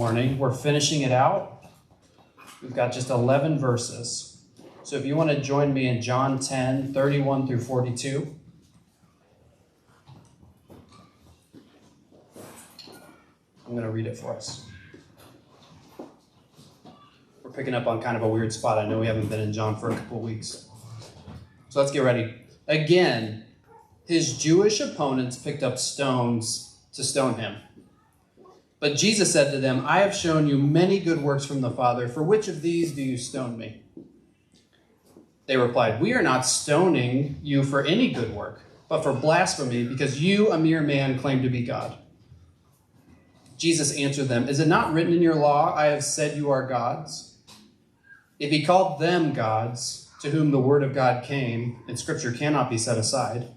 Morning. We're finishing it out. We've got just 11 verses. So if you want to join me in John 10, 31 through 42. I'm going to read it for us. We're picking up on kind of a weird spot. I know we haven't been in John for a couple of weeks. So let's get ready. Again, his Jewish opponents picked up stones to stone him. But Jesus said to them, I have shown you many good works from the Father. For which of these do you stone me? They replied, we are not stoning you for any good work, but for blasphemy, because you, a mere man, claim to be God. Jesus answered them, is it not written in your law, I have said you are gods? If he called them gods, to whom the word of God came, and scripture cannot be set aside,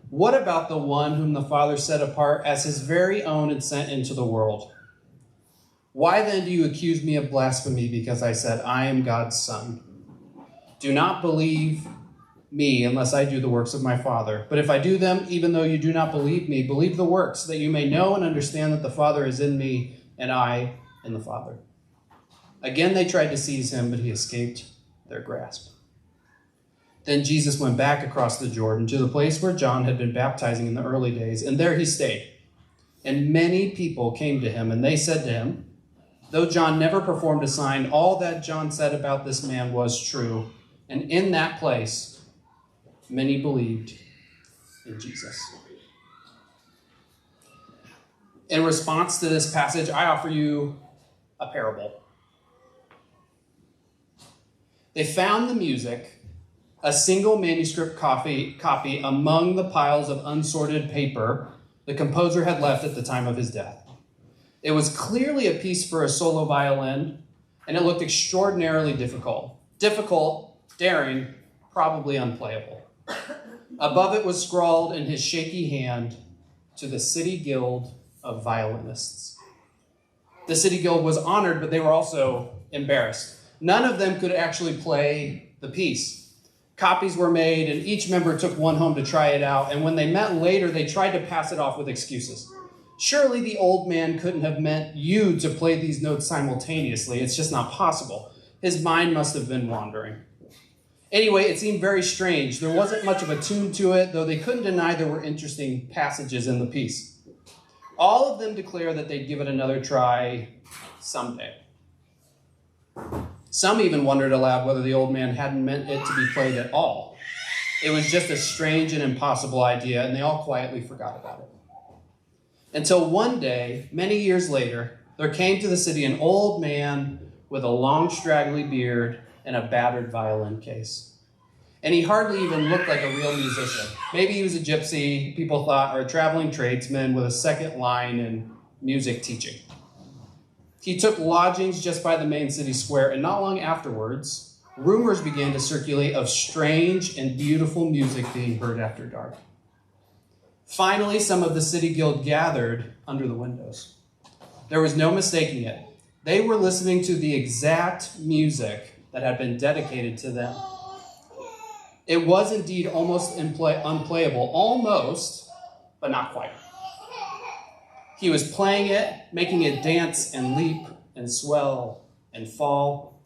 what about the one whom the Father set apart as his very own and sent into the world? Why then do you accuse me of blasphemy because I said, I am God's son? Do not believe me unless I do the works of my Father. But if I do them, even though you do not believe me, believe the works, that you may know and understand that the Father is in me and I in the Father. Again they tried to seize him, but he escaped their grasp. Then Jesus went back across the Jordan to the place where John had been baptizing in the early days, and there he stayed. And many people came to him, and they said to him, though John never performed a sign, all that John said about this man was true. And in that place, many believed in Jesus. In response to this passage, I offer you a parable. They found the music, a single manuscript copy among the piles of unsorted paper the composer had left at the time of his death. It was clearly a piece for a solo violin, and it looked extraordinarily difficult. Difficult, daring, probably unplayable. Above it was scrawled in his shaky hand, to the City Guild of Violinists. The City Guild was honored, but they were also embarrassed. None of them could actually play the piece. Copies were made, and each member took one home to try it out, and when they met later, they tried to pass it off with excuses. Surely the old man couldn't have meant you to play these notes simultaneously. It's just not possible. His mind must have been wandering. Anyway, it seemed very strange. There wasn't much of a tune to it, though they couldn't deny there were interesting passages in the piece. All of them declared that they'd give it another try someday. Some even wondered aloud whether the old man hadn't meant it to be played at all. It was just a strange and impossible idea, and they all quietly forgot about it. Until one day, many years later, there came to the city an old man with a long, straggly beard and a battered violin case. And he hardly even looked like a real musician. Maybe he was a gypsy, people thought, or a traveling tradesman with a second line in music teaching. He took lodgings just by the main city square, and not long afterwards, rumors began to circulate of strange and beautiful music being heard after dark. Finally, some of the City Guild gathered under the windows. There was no mistaking it. They were listening to the exact music that had been dedicated to them. It was indeed almost unplayable, almost, but not quite. He was playing it, making it dance and leap and swell and fall.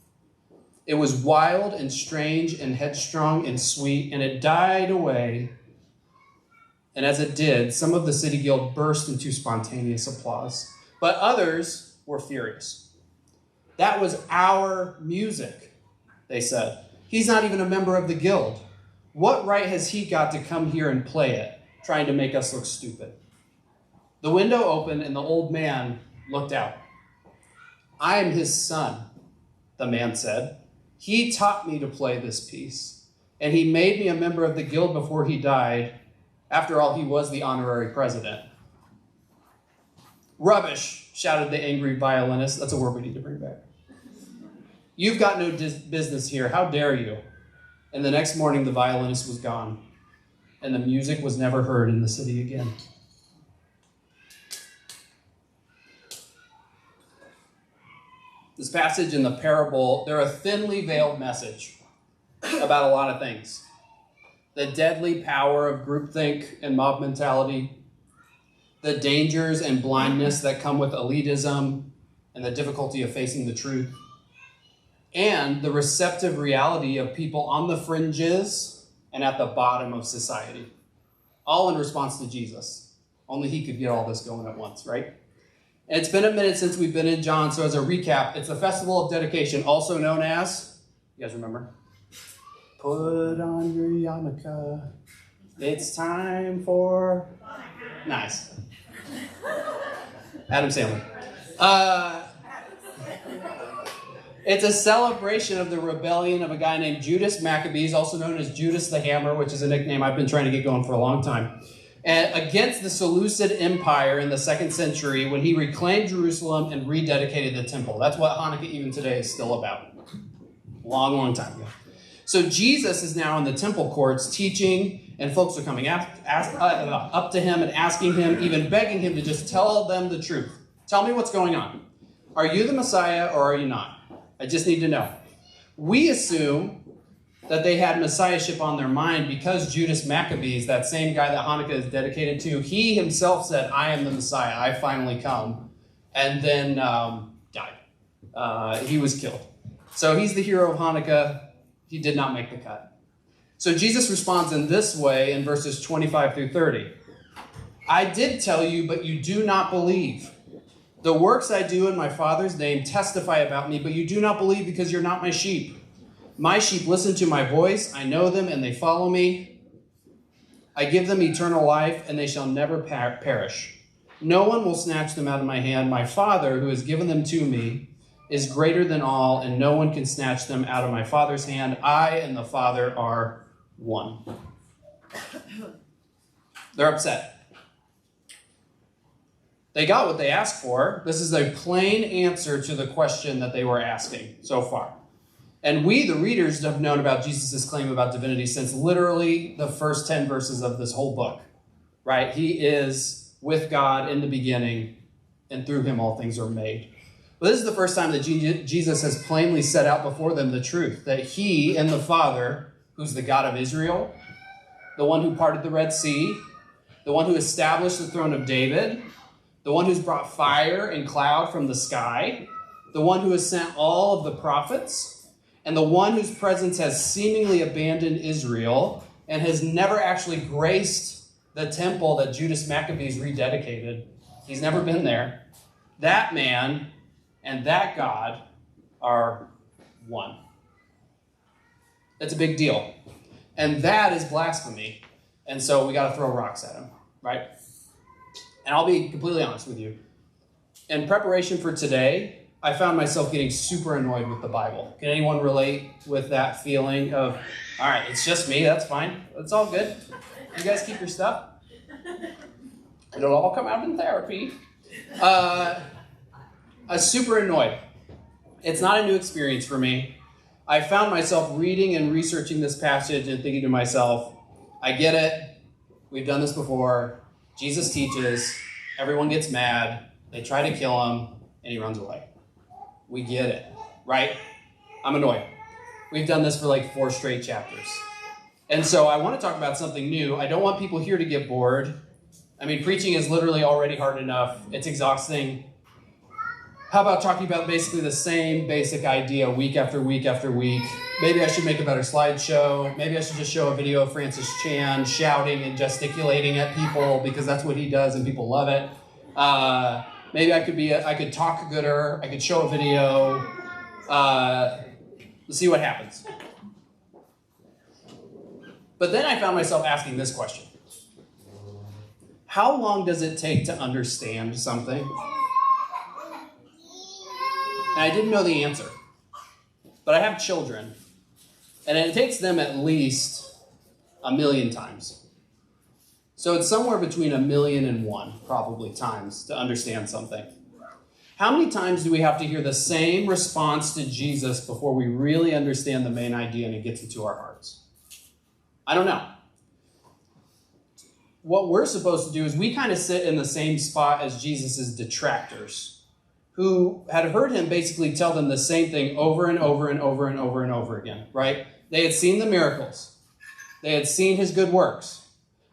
It was wild and strange and headstrong and sweet, and it died away. And as it did, some of the City Guild burst into spontaneous applause, but others were furious. That was our music, they said. He's not even a member of the guild. What right has he got to come here and play it, trying to make us look stupid? The window opened and the old man looked out. I am his son, the man said. He taught me to play this piece, and he made me a member of the guild before he died. After all, he was the honorary president. Rubbish, shouted the angry violinist. That's a word we need to bring back. You've got no business here. How dare you? And the next morning, the violinist was gone, and the music was never heard in the city again. This passage in the parable, they're a thinly veiled message about a lot of things. The deadly power of groupthink and mob mentality, the dangers and blindness that come with elitism, and the difficulty of facing the truth, and the receptive reality of people on the fringes and at the bottom of society, all in response to Jesus. Only he could get all this going at once, right? And it's been a minute since we've been in John, so as a recap, it's the Festival of Dedication, also known as, you guys remember? Put on your yarmulke. It's time for... Nice. Adam Sandler. It's a celebration of the rebellion of a guy named Judas Maccabees, also known as Judas the Hammer, which is a nickname I've been trying to get going for a long time, and against the Seleucid Empire in the 2nd century when he reclaimed Jerusalem and rededicated the temple. That's what Hanukkah even today is still about. Long, long time ago. So Jesus is now in the temple courts teaching, and folks are coming up to him and asking him, even begging him to just tell them the truth. Tell me what's going on. Are you the Messiah or are you not? I just need to know. We assume that they had messiahship on their mind because Judas Maccabees, that same guy that Hanukkah is dedicated to, he himself said, I am the Messiah, I finally come, and then died. He was killed. So he's the hero of Hanukkah. He did not make the cut. So Jesus responds in this way in verses 25 through 30. I did tell you, but you do not believe. The works I do in my Father's name testify about me, but you do not believe because you're not my sheep. My sheep listen to my voice. I know them and they follow me. I give them eternal life and they shall never perish. No one will snatch them out of my hand. My Father, who has given them to me, is greater than all, and no one can snatch them out of my Father's hand. I and the Father are one. They're upset. They got what they asked for. This is a plain answer to the question that they were asking so far. And we, the readers, have known about Jesus' claim about divinity since literally the first 10 verses of this whole book, right? He is with God in the beginning, and through him all things are made. But this is the first time that Jesus has plainly set out before them the truth, that he and the Father, who's the God of Israel, the one who parted the Red Sea, the one who established the throne of David, the one who's brought fire and cloud from the sky, the one who has sent all of the prophets, and the one whose presence has seemingly abandoned Israel and has never actually graced the temple that Judas Maccabees rededicated. He's never been there. That man and that God are one. That's a big deal. And that is blasphemy. And so we got to throw rocks at him, right? And I'll be completely honest with you. In preparation for today, I found myself getting super annoyed with the Bible. Can anyone relate with that feeling of, all right, it's just me, that's fine. It's all good. You guys keep your stuff. It'll all come out in therapy. I was super annoyed. It's not a new experience for me. I found myself reading and researching this passage and thinking to myself, I get it. We've done this before. Jesus teaches. Everyone gets mad. They try to kill him, and he runs away. We get it, right? I'm annoyed. We've done this for like 4 straight chapters. And so I want to talk about something new. I don't want people here to get bored. I mean, preaching is literally already hard enough. It's exhausting. How about talking about basically the same basic idea week after week after week? Maybe I should make a better slideshow. Maybe I should just show a video of Francis Chan shouting and gesticulating at people because that's what he does and people love it. Maybe I could talk gooder. I could show a video. Let's see what happens. But then I found myself asking this question. How long does it take to understand something? And I didn't know the answer. But I have children. And it takes them at least 1,000,000 times. So it's somewhere between 1,000,000 and 1, probably, times to understand something. How many times do we have to hear the same response to Jesus before we really understand the main idea and it gets into our hearts? I don't know. What we're supposed to do is we kind of sit in the same spot as Jesus' detractors, who had heard him basically tell them the same thing over and over and over and over and over again, right? They had seen the miracles. They had seen his good works.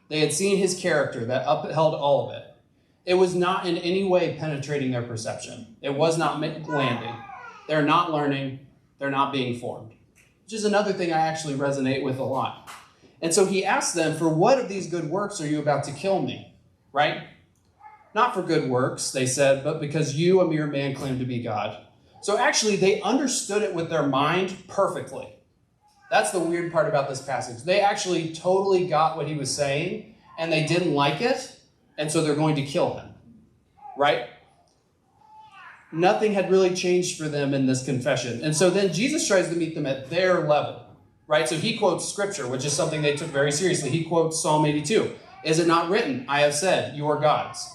They had seen his character that upheld all of it. It was not in any way penetrating their perception. It was not landing. They're not learning. They're not being formed, which is another thing I actually resonate with a lot. And so he asked them, for what of these good works are you about to kill me? Right? Not for good works, they said, but because you, a mere man, claim to be God. So actually, they understood it with their mind perfectly. That's the weird part about this passage. They actually totally got what he was saying, and they didn't like it, and so they're going to kill him. Right? Nothing had really changed for them in this confession. And so then Jesus tries to meet them at their level. Right? So he quotes scripture, which is something they took very seriously. He quotes Psalm 82. Is it not written, I have said, you are gods?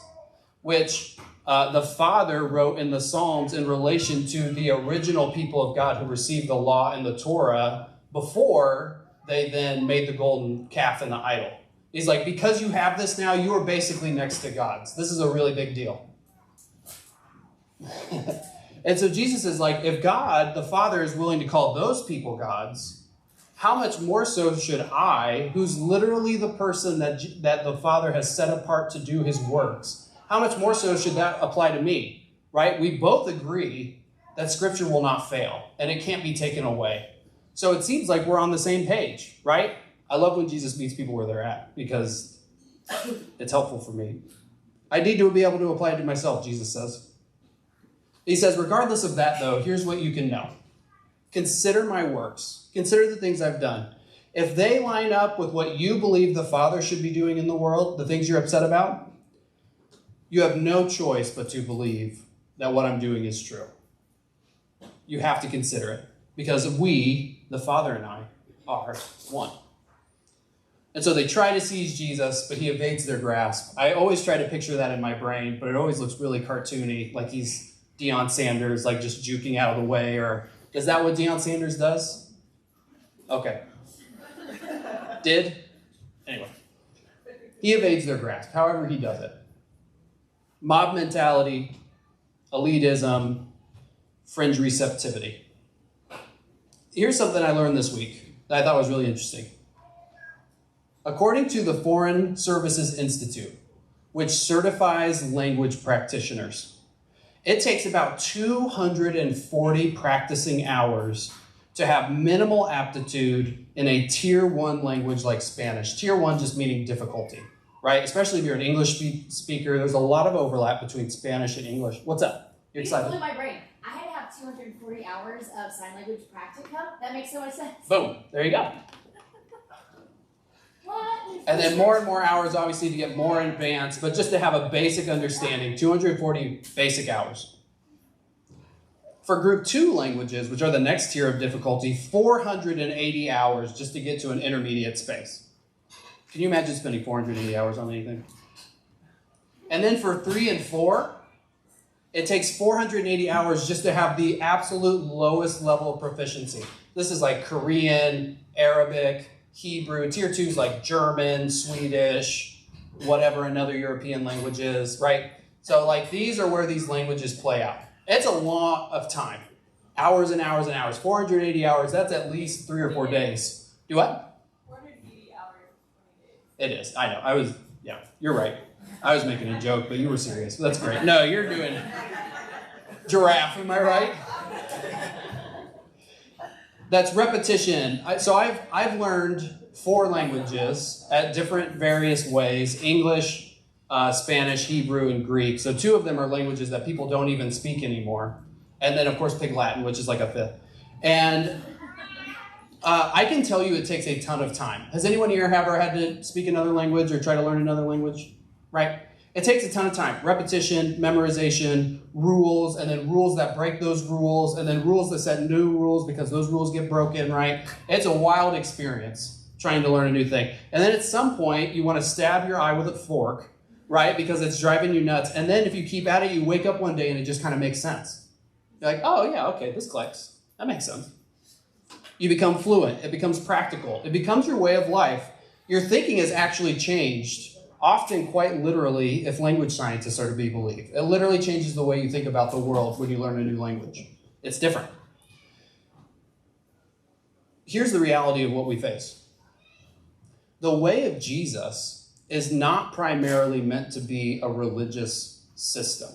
Which the Father wrote in the Psalms in relation to the original people of God who received the law and the Torah before they then made the golden calf and the idol. He's like, because you have this now, you are basically next to gods. This is a really big deal. And so Jesus is like, if God, the Father, is willing to call those people gods, how much more so should I, who's literally the person that the Father has set apart to do his works, how much more so should that apply to me, right? We both agree that Scripture will not fail, and it can't be taken away. So it seems like we're on the same page, right? I love when Jesus meets people where they're at, because it's helpful for me. I need to be able to apply it to myself, Jesus says. He says, regardless of that, though, here's what you can know. Consider my works. Consider the things I've done. If they line up with what you believe the Father should be doing in the world, the things you're upset about, you have no choice but to believe that what I'm doing is true. You have to consider it, because we, the Father and I, are one. And so they try to seize Jesus, but he evades their grasp. I always try to picture that in my brain, but it always looks really cartoony, like he's Deion Sanders, like just juking out of the way. Or is that what Deion Sanders does? Okay. Did? Anyway. He evades their grasp, however he does it. Mob mentality, elitism, fringe receptivity. Here's something I learned this week that I thought was really interesting. According to the Foreign Services Institute, which certifies language practitioners, it takes about 240 practicing hours to have minimal aptitude in a tier 1 language like Spanish. Tier 1 just meaning difficulty, right? Especially if you're an English speaker, there's a lot of overlap between Spanish and English. What's up? You excited? You blew my brain. I had to have 240 hours of sign language practicum. That makes so much sense. Boom. There you go. What? And then more and more hours, obviously, to get more advanced, but just to have a basic understanding, 240 basic hours. For group 2 languages, which are the next tier of difficulty, 480 hours just to get to an intermediate space. Can you imagine spending 480 hours on anything? And then for 3 and 4, it takes 480 hours just to have the absolute lowest level of proficiency. This is like Korean, Arabic, Hebrew. Tier 2 is like German, Swedish, whatever another European language is, right? So like these are where these languages play out. It's a lot of time. Hours and hours and hours. 480 hours, that's at least 3 or 4 days. Do what? 480 hours, 20 20 days. It is. I know. You're right. I was making a joke, but you were serious. That's great. No, you're doing giraffe, am I right? That's repetition. So I've learned 4 languages at different various ways. English, Spanish, Hebrew, and Greek. So 2 of them are languages that people don't even speak anymore. And then, of course, Pig Latin, which is like a 5th. And I can tell you it takes a ton of time. Has anyone here ever had to speak another language or try to learn another language? Right? It takes a ton of time. Repetition, memorization, rules, and then rules that break those rules, and then rules that set new rules because those rules get broken, right? It's a wild experience trying to learn a new thing. And then at some point, you want to stab your eye with a fork, right? Because it's driving you nuts. And then if you keep at it, you wake up one day and it just kind of makes sense. You're like, oh yeah, okay, this clicks. That makes sense. You become fluent. It becomes practical. It becomes your way of life. Your thinking has actually changed, often quite literally, if language scientists are to be believed. It literally changes the way you think about the world when you learn a new language. It's different. Here's the reality of what we face. The way of Jesus is not primarily meant to be a religious system.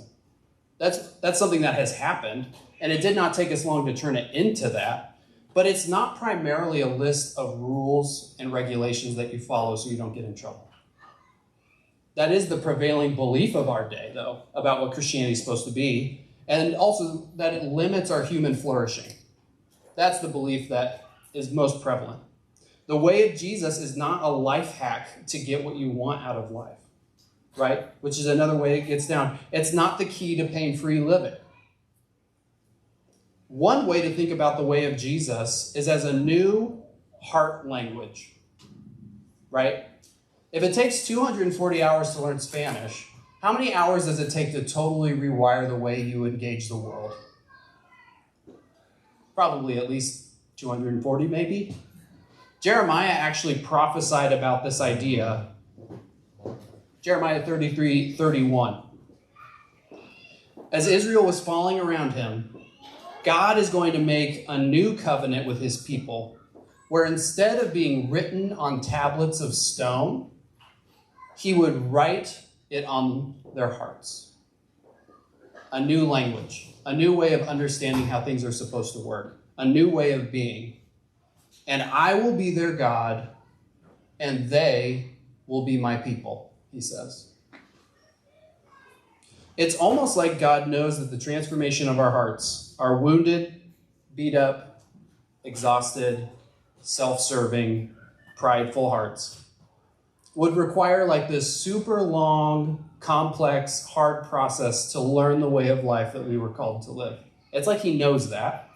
That's something that has happened, and it did not take us long to turn it into that, but it's not primarily a list of rules and regulations that you follow so you don't get in trouble. That is the prevailing belief of our day, though, about what Christianity is supposed to be, and also that it limits our human flourishing. That's the belief that is most prevalent. The way of Jesus is not a life hack to get what you want out of life, right? Which is another way it gets down. It's not the key to pain-free living. One way to think about the way of Jesus is as a new heart language, right? If it takes 240 hours to learn Spanish, how many hours does it take to totally rewire the way you engage the world? Probably at least 240, maybe. Jeremiah actually prophesied about this idea. Jeremiah 33:31. As Israel was falling around him, God is going to make a new covenant with his people, where instead of being written on tablets of stone, he would write it on their hearts. A new language, a new way of understanding how things are supposed to work, a new way of being. And I will be their God, and they will be my people, he says. It's almost like God knows that the transformation of our hearts, our wounded, beat up, exhausted, self-serving, prideful hearts, would require like this super long, complex, hard process to learn the way of life that we were called to live. It's like he knows that.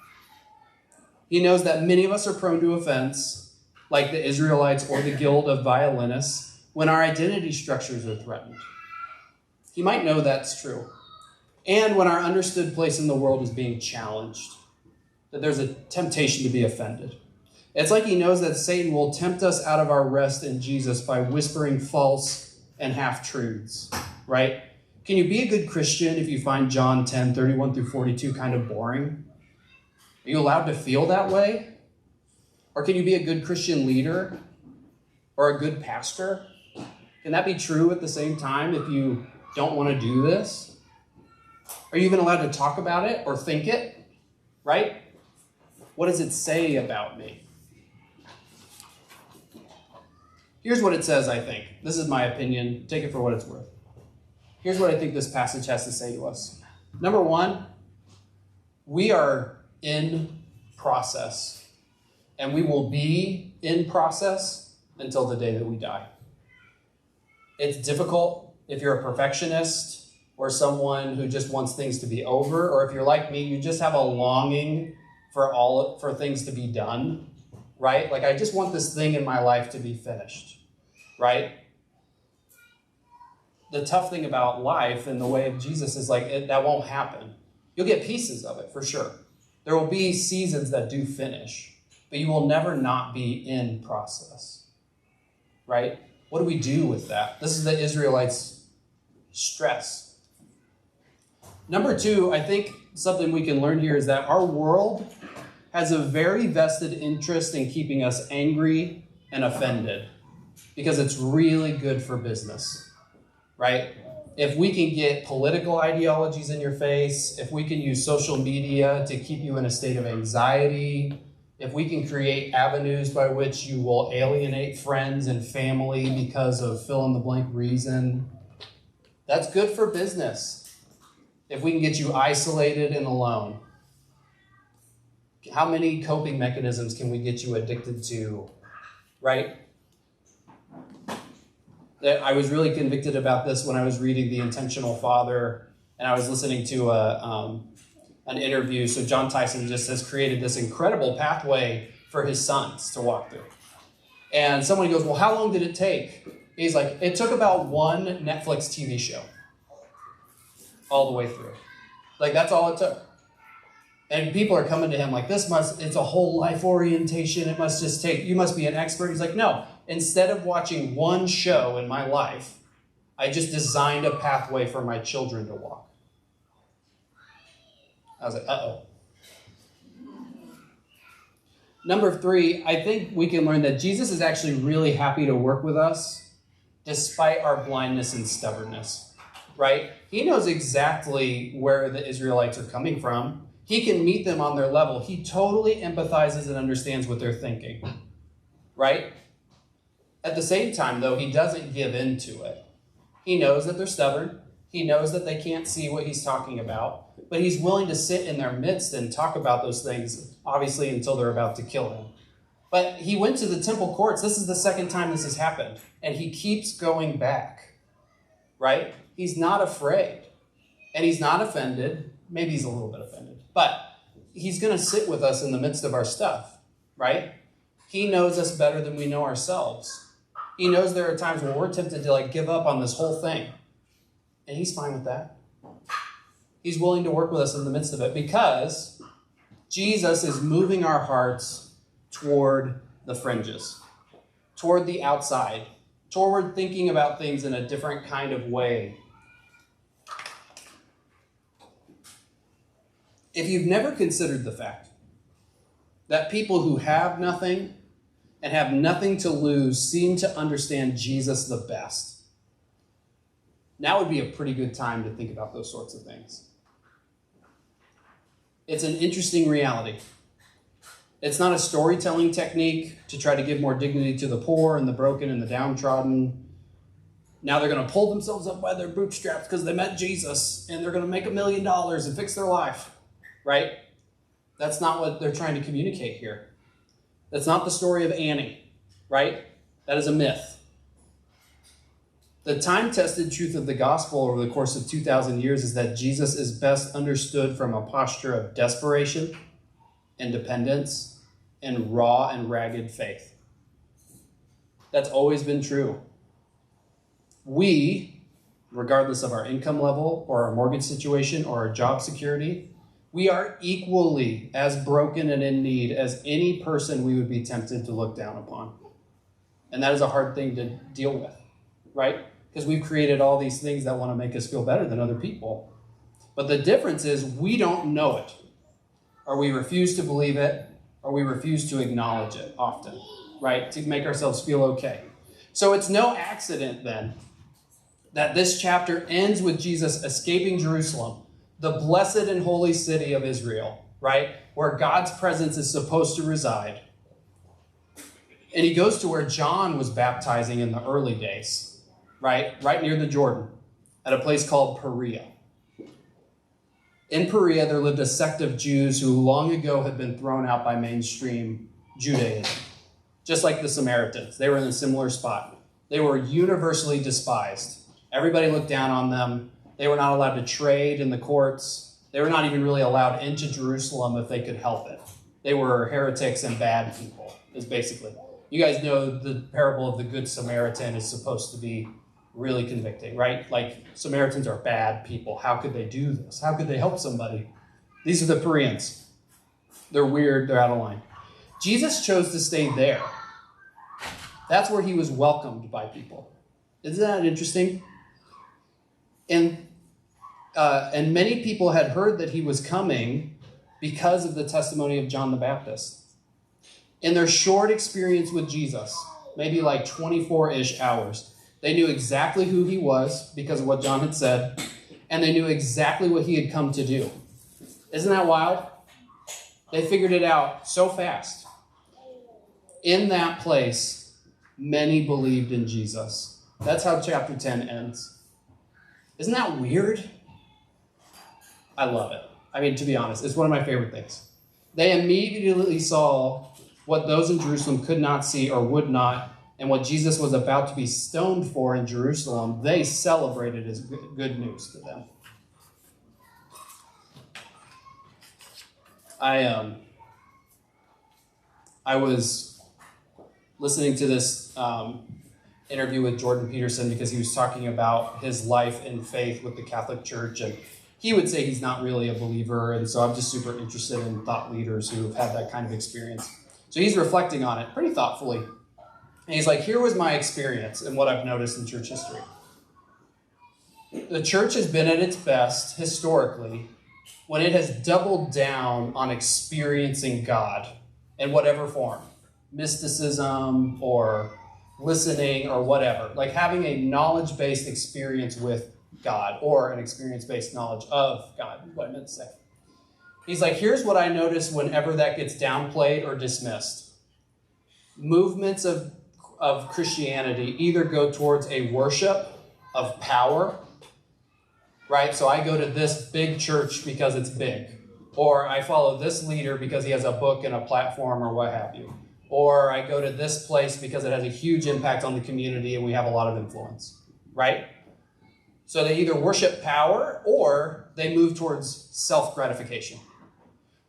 He knows that many of us are prone to offense, like the Israelites or the guild of violinists, when our identity structures are threatened. He might know that's true. And when our understood place in the world is being challenged, that there's a temptation to be offended. It's like he knows that Satan will tempt us out of our rest in Jesus by whispering false and half-truths, right? Can you be a good Christian if you find John 10:31-42 kind of boring? Are you allowed to feel that way? Or can you be a good Christian leader or a good pastor? Can that be true at the same time if you don't want to do this? Are you even allowed to talk about it or think it? Right? What does it say about me? Here's what it says, I think. This is my opinion. Take it for what it's worth. Here's what I think this passage has to say to us. Number one, we are in process, and we will be in process until the day that we die. It's difficult if you're a perfectionist or someone who just wants things to be over, or if you're like me, you just have a longing for things to be done, right? Like, I just want this thing in my life to be finished, right? The tough thing about life and the way of Jesus is that won't happen. You'll get pieces of it for sure. There will be seasons that do finish, but you will never not be in process, right? What do we do with that? This is the Israelites' stress. Number two, I think something we can learn here is that our world has a very vested interest in keeping us angry and offended because it's really good for business, right? If we can get political ideologies in your face, if we can use social media to keep you in a state of anxiety, if we can create avenues by which you will alienate friends and family because of fill-in-the-blank reason, that's good for business. If we can get you isolated and alone. How many coping mechanisms can we get you addicted to, right? I was really convicted about this when I was reading The Intentional Father, and I was listening to an interview. So John Tyson just has created this incredible pathway for his sons to walk through. And someone goes, well, how long did it take? He's like, it took about one Netflix TV show all the way through. Like, that's all it took. And people are coming to him like, it's a whole life orientation. You must be an expert. He's like, no, instead of watching one show in my life, I just designed a pathway for my children to walk. I was like, uh-oh. Number three, I think we can learn that Jesus is actually really happy to work with us despite our blindness and stubbornness, right? He knows exactly where the Israelites are coming from. He can meet them on their level. He totally empathizes and understands what they're thinking, right? At the same time, though, he doesn't give in to it. He knows that they're stubborn. He knows that they can't see what he's talking about, but he's willing to sit in their midst and talk about those things, obviously, until they're about to kill him. But he went to the temple courts. This is the second time this has happened, and he keeps going back, right? He's not afraid, and he's not offended. Maybe he's a little bit offended, but he's going to sit with us in the midst of our stuff, right? He knows us better than we know ourselves. He knows there are times when we're tempted to give up on this whole thing. And he's fine with that. He's willing to work with us in the midst of it because Jesus is moving our hearts toward the fringes, toward the outside, toward thinking about things in a different kind of way. If you've never considered the fact that people who have nothing and have nothing to lose seem to understand Jesus the best, now would be a pretty good time to think about those sorts of things. It's an interesting reality. It's not a storytelling technique to try to give more dignity to the poor and the broken and the downtrodden. Now they're going to pull themselves up by their bootstraps because they met Jesus and they're going to make $1 million and fix their life, right? That's not what they're trying to communicate here. That's not the story of Annie, right? That is a myth. The time-tested truth of the gospel over the course of 2,000 years is that Jesus is best understood from a posture of desperation and dependence and raw and ragged faith. That's always been true. We, regardless of our income level or our mortgage situation or our job security, we are equally as broken and in need as any person we would be tempted to look down upon. And that is a hard thing to deal with, right? Because we've created all these things that want to make us feel better than other people. But the difference is we don't know it, or we refuse to believe it, or we refuse to acknowledge it often, right? To make ourselves feel okay. So it's no accident then that this chapter ends with Jesus escaping Jerusalem, the blessed and holy city of Israel, right? Where God's presence is supposed to reside. And he goes to where John was baptizing in the early days, right near the Jordan, at a place called Perea. In Perea, there lived a sect of Jews who long ago had been thrown out by mainstream Judaism, just like the Samaritans. They were in a similar spot. They were universally despised. Everybody looked down on them. They were not allowed to trade in the courts. They were not even really allowed into Jerusalem if they could help it. They were heretics and bad people, is basically. You guys know the parable of the Good Samaritan is supposed to be really convicting, right? Like, Samaritans are bad people. How could they do this? How could they help somebody? These are the Pereans. They're weird. They're out of line. Jesus chose to stay there. That's where he was welcomed by people. Isn't that interesting? And many people had heard that he was coming because of the testimony of John the Baptist. In their short experience with Jesus, maybe like 24-ish hours, they knew exactly who he was because of what John had said, and they knew exactly what he had come to do. Isn't that wild? They figured it out so fast. In that place, many believed in Jesus. That's how chapter 10 ends. Isn't that weird? I love it. I mean, to be honest, it's one of my favorite things. They immediately saw what those in Jerusalem could not see or would not, and what Jesus was about to be stoned for in Jerusalem. They celebrated as good news to them. I was listening to this interview with Jordan Peterson because he was talking about his life in faith with the Catholic Church, and he would say he's not really a believer, and so I'm just super interested in thought leaders who have had that kind of experience. So he's reflecting on it pretty thoughtfully. And he's like, here was my experience and what I've noticed in church history. The church has been at its best historically when it has doubled down on experiencing God in whatever form. Mysticism or listening, or whatever. Like having a knowledge-based experience with God, or an experience-based knowledge of God, is what I meant to say. He's like, here's what I notice whenever that gets downplayed or dismissed. Movements of Christianity either go towards a worship of power, right? So I go to this big church because it's big. Or I follow this leader because he has a book and a platform or what have you. Or I go to this place because it has a huge impact on the community and we have a lot of influence, right? So they either worship power or they move towards self-gratification.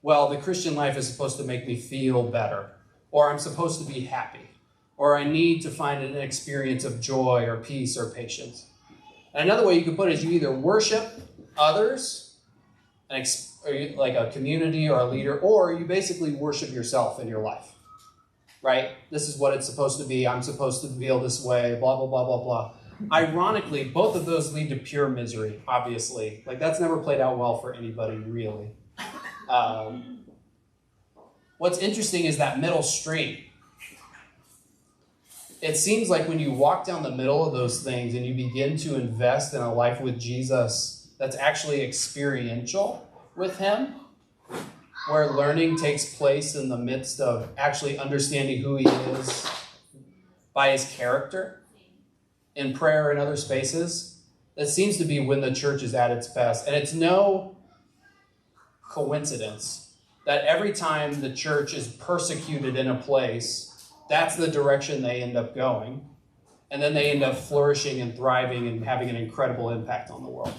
Well, the Christian life is supposed to make me feel better, or I'm supposed to be happy, or I need to find an experience of joy or peace or patience. And another way you could put it is you either worship others, like a community or a leader, or you basically worship yourself in your life, right? This is what it's supposed to be. I'm supposed to feel this way, blah, blah, blah, blah, blah. Ironically, both of those lead to pure misery, obviously. Like, that's never played out well for anybody, really. What's interesting is that middle stream. It seems like when you walk down the middle of those things and you begin to invest in a life with Jesus that's actually experiential with him, where learning takes place in the midst of actually understanding who he is by his character, in prayer and other spaces, that seems to be when the church is at its best. And it's no coincidence that every time the church is persecuted in a place, that's the direction they end up going. And then they end up flourishing and thriving and having an incredible impact on the world.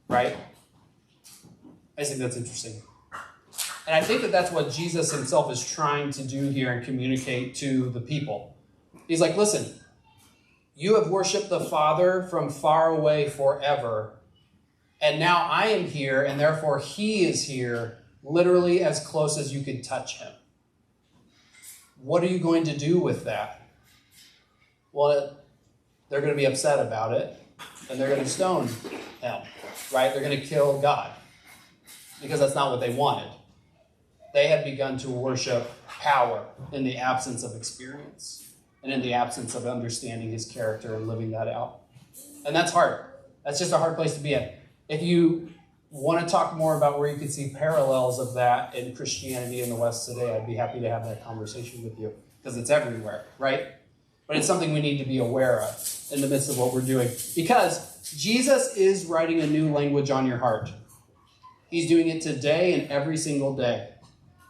Right? I think that's interesting. And I think that that's what Jesus himself is trying to do here and communicate to the people. He's like, listen, you have worshiped the Father from far away forever. And now I am here, and therefore he is here, literally as close as you could touch him. What are you going to do with that? Well, they're going to be upset about it, and they're going to stone him, right? They're going to kill God, because that's not what they wanted. They had begun to worship power in the absence of experience and in the absence of understanding his character and living that out. And that's hard. That's just a hard place to be in. If you want to talk more about where you can see parallels of that in Christianity in the West today, I'd be happy to have that conversation with you, because it's everywhere, right? But it's something we need to be aware of in the midst of what we're doing, because Jesus is writing a new language on your heart. He's doing it today and every single day.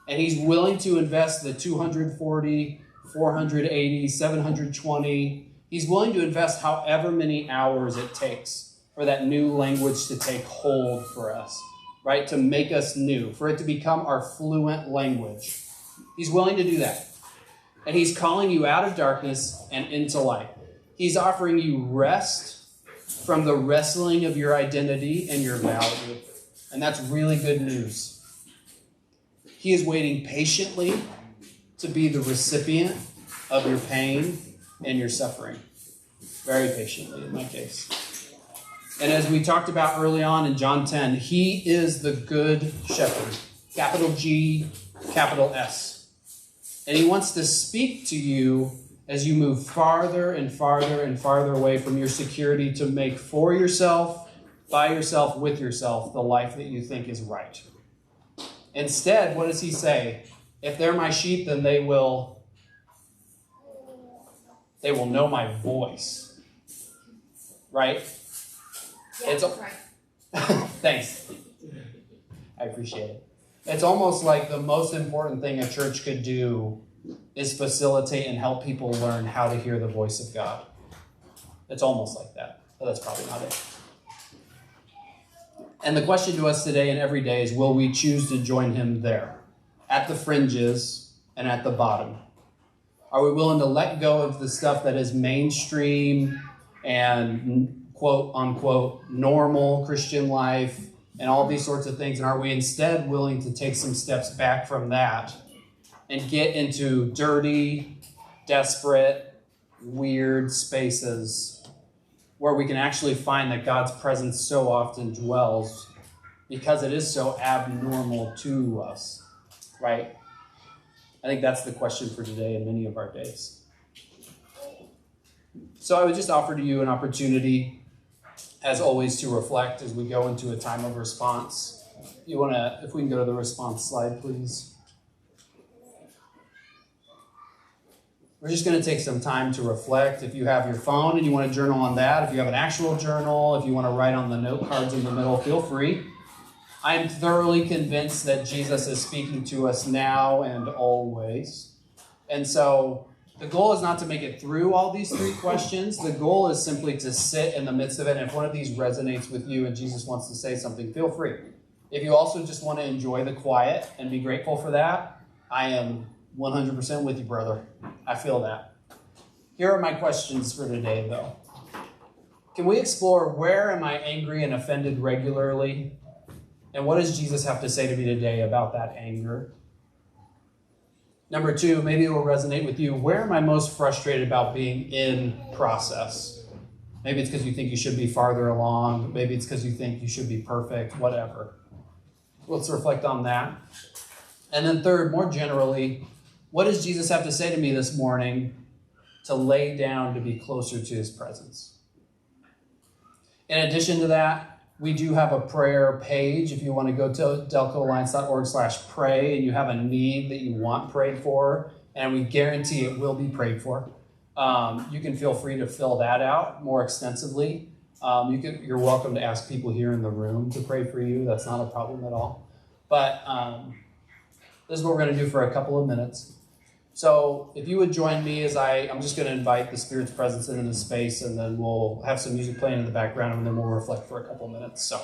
And he's willing to invest the 240, 480, 720. He's willing to invest however many hours it takes for that new language to take hold for us, right? To make us new, for it to become our fluent language. He's willing to do that. And he's calling you out of darkness and into light. He's offering you rest from the wrestling of your identity and your value. And that's really good news. He is waiting patiently to be the recipient of your pain and your suffering. Very patiently, in my case. And as we talked about early on in John 10, he is the good shepherd. Capital G, capital S. And he wants to speak to you as you move farther and farther and farther away from your security to make for yourself, by yourself, with yourself, the life that you think is right. Instead, what does he say? If they're my sheep, then they will know my voice. Right? Yeah, that's right. Thanks. I appreciate it. It's almost like the most important thing a church could do is facilitate and help people learn how to hear the voice of God. It's almost like that, but that's probably not it. And the question to us today and every day is, will we choose to join him there, at the fringes and at the bottom? Are we willing to let go of the stuff that is mainstream and quote unquote normal Christian life and all these sorts of things? And are we instead willing to take some steps back from that and get into dirty, desperate, weird spaces where we can actually find that God's presence so often dwells because it is so abnormal to us, right? I think that's the question for today and many of our days. So I would just offer to you an opportunity, as always, to reflect as we go into a time of response. If we can go to the response slide, please. We're just going to take some time to reflect. If you have your phone and you want to journal on that, if you have an actual journal, if you want to write on the note cards in the middle, feel free. I am thoroughly convinced that Jesus is speaking to us now and always. And so the goal is not to make it through all these 3 questions. The goal is simply to sit in the midst of it. And if one of these resonates with you and Jesus wants to say something, feel free. If you also just want to enjoy the quiet and be grateful for that, I am 100% with you, brother. I feel that. Here are my questions for today, though. Can we explore where am I angry and offended regularly? And what does Jesus have to say to me today about that anger? Number 2, maybe it will resonate with you. Where am I most frustrated about being in process? Maybe it's because you think you should be farther along. Maybe it's because you think you should be perfect, whatever. Let's reflect on that. And then 3rd, more generally, what does Jesus have to say to me this morning to lay down to be closer to his presence? In addition to that, we do have a prayer page. If you want to go to delcoalliance.org/pray and you have a need that you want prayed for, and we guarantee it will be prayed for, you can feel free to fill that out more extensively. You're welcome to ask people here in the room to pray for you. That's not a problem at all. But this is what we're going to do for a couple of minutes. So if you would join me as I'm just going to invite the Spirit's presence into the space, and then we'll have some music playing in the background, and then we'll reflect for a couple of minutes. So.